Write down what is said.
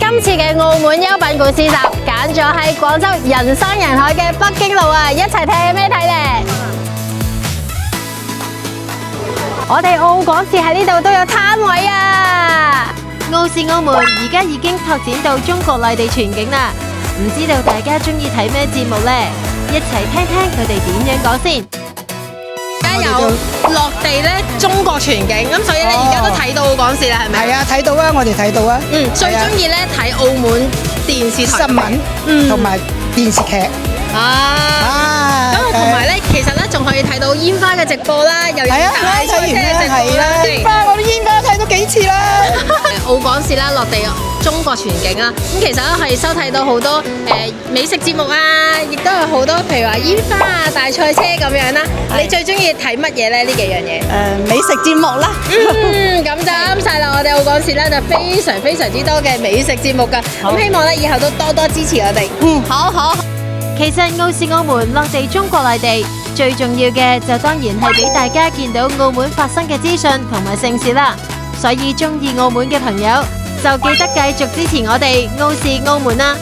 今次嘅澳門優品故事集揀咗喺廣州人山人海嘅北京路啊，一齊睇咩睇呢？我哋澳廣視喺呢度都有攤位啊！澳視澳門而家已經拓展到中國內地全境啦，唔知道大家中意睇咩節目呢？一齊聽聽佢哋點樣講先。而家有落地咧中國全景，咁所以咧而家都睇到澳廣視啦，係咪？係啊，睇到啊，我哋睇到啊。最中意咧睇澳門電視台新聞，同埋電視劇。咁啊，同埋咧，其實咧仲可以睇到煙花嘅直播啦，又有大賽車嘅直播啦。煙花，我啲煙花睇到幾次啦。澳廣視啦，落地中國全景啦。咁其實咧係收睇到好多美食節目啊，亦都有好多譬如話煙花啊、大賽車咁樣啦。你最中意睇乜嘢咧？呢幾樣嘢？美食節目啦。咁就啱晒啦！我哋澳廣視咧就非常之多嘅美食節目噶。咁希望咧以後都多多支持我哋。好。其實澳視澳門落地中國內地，最重要嘅就當然係俾大家見到澳門發生嘅資訊同埋盛事啦。所以中意澳門嘅朋友就記得繼續支持我哋澳視澳門啦。